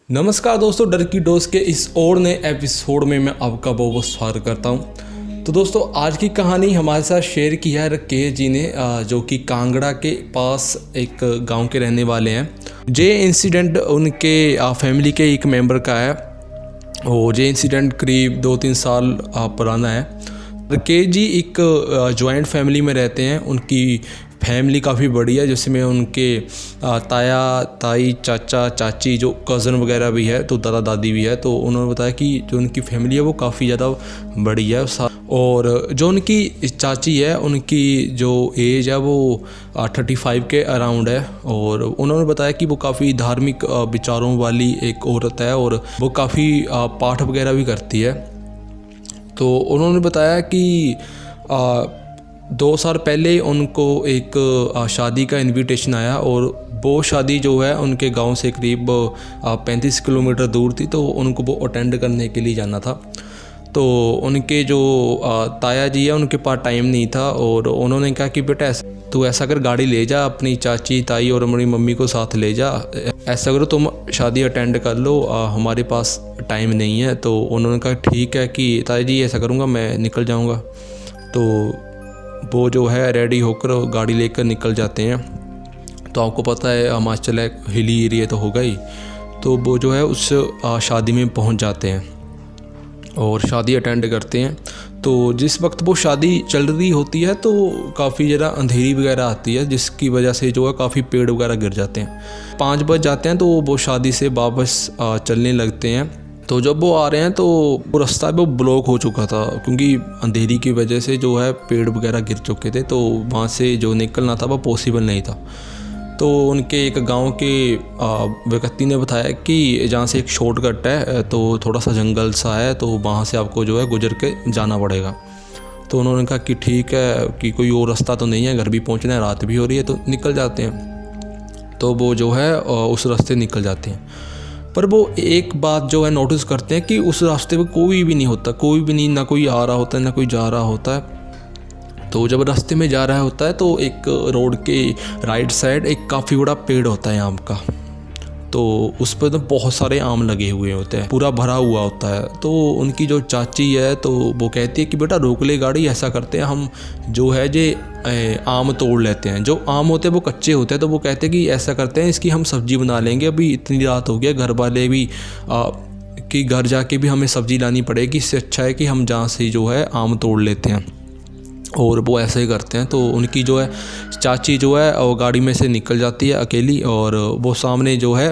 नमस्कार दोस्तों, डर की डोज के इस और नए एपिसोड में मैं आपका बहुत बहुत स्वागत करता हूं। तो दोस्तों, आज की कहानी हमारे साथ शेयर की है रकेश जी ने, जो कि कांगड़ा के पास एक गांव के रहने वाले हैं। ये इंसिडेंट उनके फैमिली के एक मेंबर का है और ये इंसिडेंट करीब 2-3 साल पुराना है। रकेश जी एक जॉइंट फैमिली में रहते हैं। उनकी फैमिली काफ़ी बड़ी है, जिसमें उनके ताया ताई चाचा चाची जो कज़न वगैरह भी है, तो दादा दादी भी है। तो उन्होंने बताया कि जो उनकी फैमिली है वो काफ़ी ज़्यादा बड़ी है। और जो उनकी चाची है, उनकी जो एज है वो 35 के अराउंड है। और उन्होंने बताया कि वो काफ़ी धार्मिक विचारों वाली एक औरत है और वो काफ़ी पाठ वगैरह भी करती है। तो उन्होंने बताया कि 2 साल पहले उनको एक शादी का इनविटेशन आया और वो शादी जो है उनके गांव से करीब 35 किलोमीटर दूर थी। तो उनको वो अटेंड करने के लिए जाना था। तो उनके जो ताया जी है, उनके पास टाइम नहीं था और उन्होंने कहा कि बेटा तू ऐसा कर, गाड़ी ले जा, अपनी चाची ताई और मेरी मम्मी को साथ ले जा, ऐसा करो तुम शादी अटेंड कर लो, हमारे पास टाइम नहीं है। तो उन्होंने कहा ठीक है कि ताया जी ऐसा करूँगा, मैं निकल जाऊँगा। तो वो जो है रेडी होकर गाड़ी लेकर निकल जाते हैं। तो आपको पता है हिमाचल है, हिली एरिया तो होगा ही। तो वो जो है उस शादी में पहुंच जाते हैं और शादी अटेंड करते हैं। तो जिस वक्त वो शादी चल रही होती है तो काफ़ी ज़रा अंधेरी वगैरह आती है, जिसकी वजह से जो है काफ़ी पेड़ वगैरह गिर जाते हैं। 5 बज जाते हैं तो वो शादी से वापस चलने लगते हैं। तो जब वो आ रहे हैं तो वो रास्ता वो ब्लॉक हो चुका था, क्योंकि अंधेरी की वजह से जो है पेड़ वगैरह गिर चुके थे। तो वहाँ से जो निकलना था वो पॉसिबल नहीं था। तो उनके एक गांव के व्यक्ति ने बताया कि जहाँ से एक शॉर्टकट है, तो थोड़ा सा जंगल सा है, तो वहाँ से आपको जो है गुजर के जाना पड़ेगा। तो उन्होंने कहा कि ठीक है कि कोई और रास्ता तो नहीं है, घर भी पहुँचना है, रात भी हो रही है, तो निकल जाते हैं। तो वो जो है उस रास्ते निकल जाते हैं। पर वो एक बात जो है नोटिस करते हैं कि उस रास्ते पे कोई भी नहीं होता, कोई भी नहीं, ना कोई आ रहा होता है ना कोई जा रहा होता है। तो जब रास्ते में जा रहा होता है तो एक रोड के राइट साइड एक काफ़ी बड़ा पेड़ होता है आम का। तो उस पर तो बहुत सारे आम लगे हुए होते हैं, पूरा भरा हुआ होता है। तो उनकी जो चाची है तो वो कहती है कि बेटा रोक ले गाड़ी, ऐसा करते हैं हम जो है जे आम तोड़ लेते हैं। जो आम होते हैं वो कच्चे होते हैं। तो वो कहते हैं कि ऐसा करते हैं इसकी हम सब्ज़ी बना लेंगे, अभी इतनी रात हो गया, घर वाले भी कि घर जाके भी हमें सब्ज़ी लानी पड़ेगी, इससे अच्छा है कि हम जहाँ से जो है आम तोड़ लेते हैं। और वो ऐसे ही करते हैं। तो उनकी जो है चाची जो है वो गाड़ी में से निकल जाती है अकेली और वो सामने जो है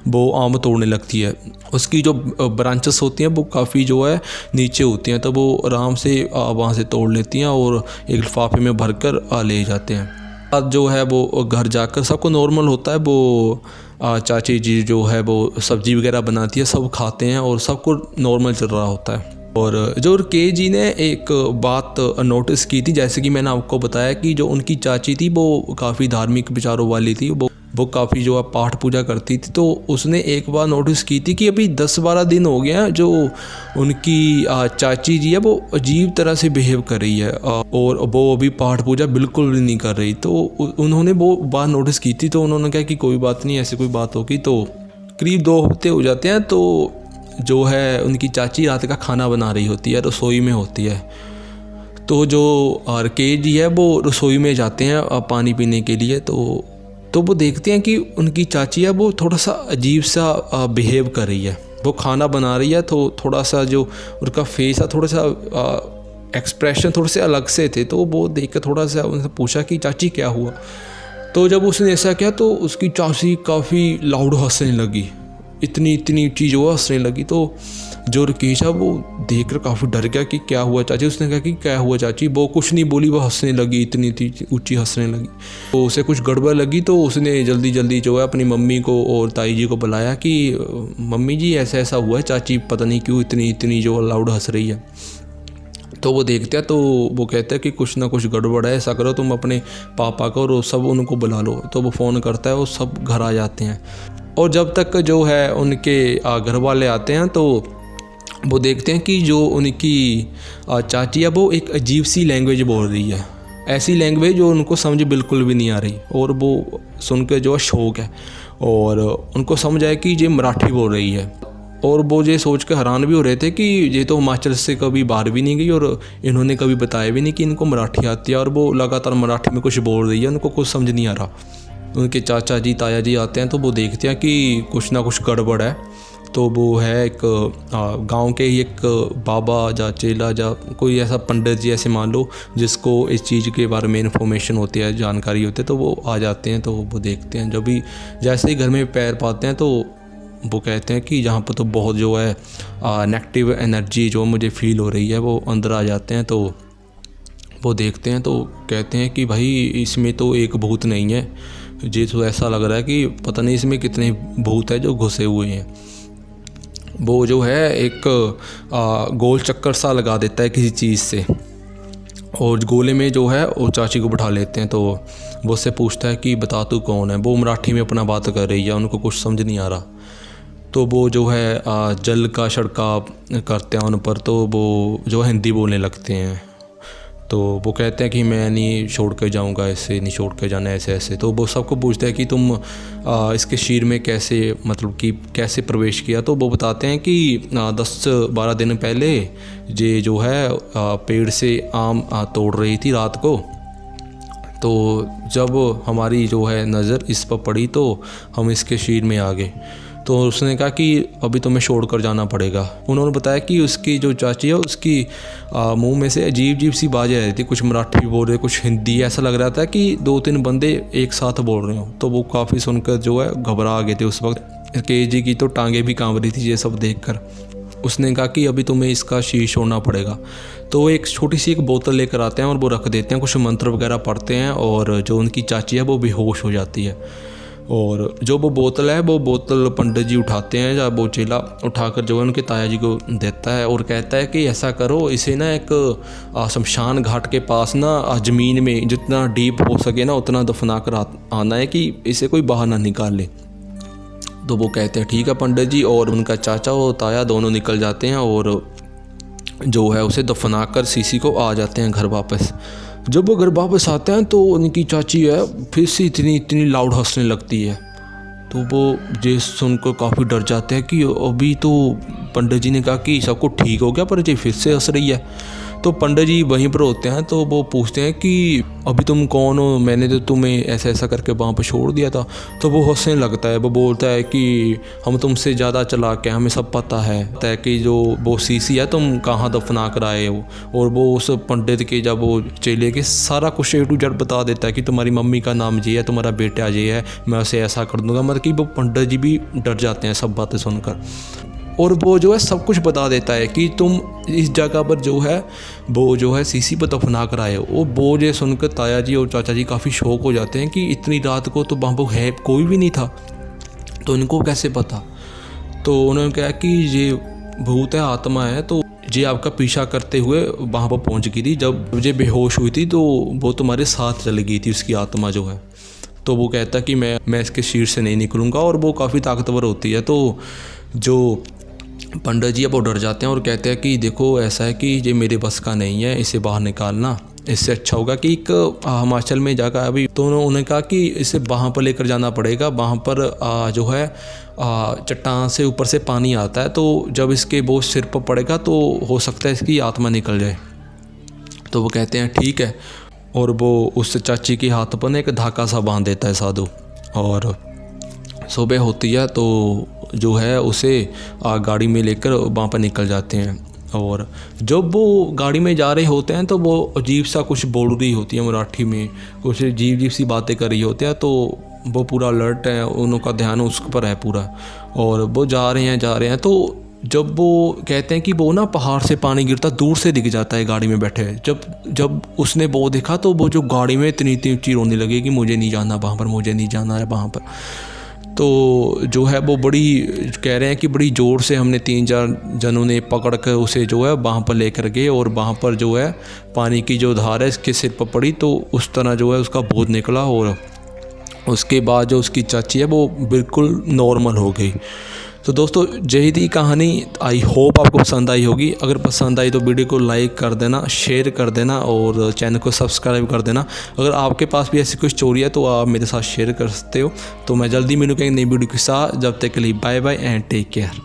वो आम तोड़ने लगती है। उसकी जो ब्रांचेस होती हैं वो काफ़ी जो है नीचे होती हैं। तो वो आराम से वहाँ से तोड़ लेती हैं और एक लिफाफे में भरकर ले जाते हैं। अब जो है वो घर जाकर सबको नॉर्मल होता है। वो चाची जी जो है वो सब्ज़ी वगैरह बनाती है, सब खाते हैं और सबको नॉर्मल चल रहा होता है। और जो रकेश जी ने एक बात नोटिस की थी, जैसे कि मैंने आपको बताया कि जो उनकी चाची थी वो काफ़ी धार्मिक विचारों वाली थी, वो काफ़ी जो है पाठ पूजा करती थी। तो उसने एक बार नोटिस की थी कि अभी 10-12 दिन हो गए हैं जो उनकी चाची जी है वो अजीब तरह से बिहेव कर रही है और वो अभी पाठ पूजा बिल्कुल भी नहीं कर रही। तो उन्होंने वो बात नोटिस की थी। तो उन्होंने कहा कि कोई बात नहीं, ऐसी कोई बात होगी। तो करीब 2 हफ्ते हो जाते हैं। तो जो है उनकी चाची रात का खाना बना रही होती है, रसोई में होती है। तो जो रकेश जी है वो रसोई में जाते हैं पानी पीने के लिए। तो वो देखते हैं कि उनकी चाची है वो थोड़ा सा अजीब सा बिहेव कर रही है। वो खाना बना रही है तो थोड़ा सा जो उनका फेस है, थोड़ा सा एक्सप्रेशन थोड़े से अलग से थे। तो वो देख कर थोड़ा सा उनसे पूछा कि चाची क्या हुआ। तो जब उसने ऐसा किया तो उसकी चाची काफ़ी लाउड हंसने लगी, इतनी चीज़ वो हंसने लगी। तो जो रकेश है वो देखकर काफ़ी डर गया कि क्या हुआ चाची। उसने कहा कि क्या हुआ चाची। वो कुछ नहीं बोली, वो हंसने लगी, इतनी ऊंची हंसने लगी। तो उसे कुछ गड़बड़ लगी। तो उसने जल्दी जो है अपनी मम्मी को और ताई जी को बुलाया कि मम्मी जी ऐसा हुआ है, चाची पता नहीं क्यों इतनी जो लाउड हंस रही है। तो वो देखते हैं तो वो कहते हैं कि कुछ ना कुछ गड़बड़ है, ऐसा करो तुम अपने पापा को और सब उनको बुला लो। तो वो फ़ोन करता है, वो सब घर आ जाते हैं। और जब तक जो है उनके घर वाले आते हैं तो वो देखते हैं कि जो उनकी चाची है वो एक अजीब सी लैंग्वेज बोल रही है, ऐसी लैंग्वेज जो उनको समझ बिल्कुल भी नहीं आ रही। और वो सुनकर जो है शौक है और उनको समझ आया कि ये मराठी बोल रही है। और वो ये सोच के हैरान भी हो रहे थे कि ये तो हिमाचल से कभी बाहर भी नहीं गई और इन्होंने कभी बताया भी नहीं कि इनको मराठी आती है, और वो लगातार मराठी में कुछ बोल रही है, उनको कुछ समझ नहीं आ रहा। उनके चाचा जी ताया जी आते हैं तो वो देखते हैं कि कुछ ना कुछ गड़बड़ है। तो वो है एक गांव के ही एक बाबा जा चेला जा कोई ऐसा पंडित जी ऐसे मान लो जिसको इस चीज़ के बारे में इन्फॉर्मेशन होती है, जानकारी होती है, तो वो आ जाते हैं। तो वो देखते हैं, जब भी जैसे ही घर में पैर पाते हैं तो वो कहते हैं कि यहाँ पर तो बहुत जो है नेगेटिव एनर्जी जो मुझे फ़ील हो रही है, वो अंदर आ जाते हैं। तो वो देखते हैं तो कहते हैं कि भाई इसमें तो एक भूत नहीं है, ये तो ऐसा लग रहा है कि पता नहीं इसमें कितने भूत है जो घुसे हुए हैं। वो जो है एक गोल चक्कर सा लगा देता है किसी चीज़ से, और गोले में जो है वो चाची को बिठा लेते हैं। तो वो उससे पूछता है कि बता तू कौन है। वो मराठी में अपना बात कर रही है, उनको कुछ समझ नहीं आ रहा। तो वो जो है जल का छिड़काव करते हैं उन पर, तो वो जो हिंदी बोलने लगते हैं। तो वो कहते हैं कि मैं नहीं छोड़ कर जाऊँगा, ऐसे नहीं छोड़ कर जाना, ऐसे ऐसे। तो वो सबको पूछते हैं कि तुम इसके शरीर में कैसे, मतलब कि कैसे प्रवेश किया। तो वो बताते हैं कि 10-12 दिन पहले ये जो है पेड़ से आम तोड़ रही थी रात को। तो जब हमारी जो है नज़र इस पर पड़ी तो हम इसके शरीर में आ गए। तो उसने कहा कि अभी तुम्हें छोड़ कर जाना पड़ेगा। उन्होंने बताया कि उसकी जो चाची है उसकी मुंह में से अजीब सी बाजें आ रही थी, कुछ मराठी बोल रहे, कुछ हिंदी, ऐसा लग रहा था कि 2-3 बंदे एक साथ बोल रहे हो। तो वो काफ़ी सुनकर जो है घबरा गए थे उस वक्त। केजी की तो टांगें भी कांप रही थी ये सब देखकर। उसने कहा कि अभी तुम्हें इसका शीश छोड़ना पड़ेगा। तो वो एक छोटी सी एक बोतल लेकर आते हैं और वो रख देते हैं, कुछ मंत्र वगैरह पढ़ते हैं, और जो उनकी चाची है वो बेहोश हो जाती है। और जो वो बोतल है, वो बोतल पंडित जी उठाते हैं, या वो चेला उठाकर जो है उनके ताया जी को देता है और कहता है कि ऐसा करो, इसे ना एक शमशान घाट के पास ना ज़मीन में जितना डीप हो सके ना उतना दफना कर आना है कि इसे कोई बाहर ना निकाल ले। तो वो कहते हैं ठीक है पंडित जी, और उनका चाचा और ताया दोनों निकल जाते हैं और जो है उसे दफना कर सीसी को आ जाते हैं घर वापस। जब वो घर वापस आते हैं तो उनकी चाची है फिर से इतनी लाउड हंसने लगती है। तो वो ये सुनकर काफ़ी डर जाते हैं कि अभी तो पंडित जी ने कहा कि सबको ठीक हो गया, पर ये फिर से हंस रही है। तो पंडित जी वहीं पर होते हैं, तो वो पूछते हैं कि अभी तुम कौन हो, मैंने तो तुम्हें ऐसा ऐसा करके वहाँ पर छोड़ दिया था। तो वो हंसने लगता है, वो बोलता है कि हम तुमसे ज़्यादा चालाक हैं, हमें सब पता है कि जो वो सीसी है तुम कहाँ दफना कर आए हो। और वो उस पंडित के जब वो चेले के सारा कुछ A to Z बता देता है कि तुम्हारी मम्मी का नाम ये है, तुम्हारा बेटा ये है, मैं उसे ऐसा कर दूँगा। मतलब कि वो पंडित जी भी डर जाते हैं सब बातें सुनकर। और वो जो है सब कुछ बता देता है कि तुम इस जगह पर जो है वो जो है सीसी पर दफना कर आए हो। वो ये सुनकर ताया जी और चाचा जी काफ़ी शौक हो जाते हैं कि इतनी रात को तो वहाँ पर है कोई भी नहीं था, तो इनको कैसे पता। तो उन्होंने कहा कि ये भूत है, आत्मा है, तो ये आपका पीछा करते हुए वहाँ पर पहुँच गई थी। जब ये बेहोश हुई थी तो वो तुम्हारे साथ चली गई थी उसकी आत्मा जो है। तो वो कहता कि मैं इसके शरीर से नहीं निकलूँगा, और वो काफ़ी ताकतवर होती है। तो जो पंडित जी अब वो डर जाते हैं और कहते हैं कि देखो ऐसा है कि ये मेरे बस का नहीं है, इसे बाहर निकालना। इससे अच्छा होगा कि एक हिमाचल में जाकर अभी तो उन्होंने कहा कि इसे वहाँ पर लेकर जाना पड़ेगा। वहाँ पर जो है चट्टान से ऊपर से पानी आता है, तो जब इसके बोझ सिर पर पड़ेगा तो हो सकता है इसकी आत्मा निकल जाए। तो वो कहते हैं ठीक है, और वो उस चाची के हाथ पर एक धागा सा बांध देता है साधु। और सुबह होती है तो जो है उसे गाड़ी में लेकर वहाँ पर निकल जाते हैं। और जब वो गाड़ी में जा रहे होते हैं तो वो अजीब सा कुछ बोल रही होती है मराठी में, कुछ अजीब सी बातें कर रही होते हैं। तो वो पूरा अलर्ट है, उनका ध्यान उस पर है पूरा, और वो जा रहे हैं। तो जब वो कहते हैं कि वो ना पहाड़ से पानी गिरता दूर से दिख जाता है गाड़ी में बैठे। जब उसने वो देखा तो वो जो गाड़ी में इतनी ऊँची रोने लगी कि मुझे नहीं जाना वहाँ पर, मुझे नहीं जाना है वहाँ पर। तो जो है वो बड़ी कह रहे हैं कि बड़ी ज़ोर से हमने 3-4 जनों ने पकड़ कर उसे जो है वहाँ पर लेकर गए, और वहाँ पर जो है पानी की जो धार है इसके सिर पर पड़ी, तो उस तरह जो है उसका भूत निकला। और उसके बाद जो उसकी चाची है वो बिल्कुल नॉर्मल हो गई। तो दोस्तों यही थी कहानी। आई होप आपको पसंद आई होगी। अगर पसंद आई तो वीडियो को लाइक कर देना, शेयर कर देना और चैनल को सब्सक्राइब कर देना। अगर आपके पास भी ऐसी कोई स्टोरी है तो आप मेरे साथ शेयर कर सकते हो। तो मैं जल्दी मिलूँगा एक नई वीडियो के साथ। जब तक के लिए bye bye and take care.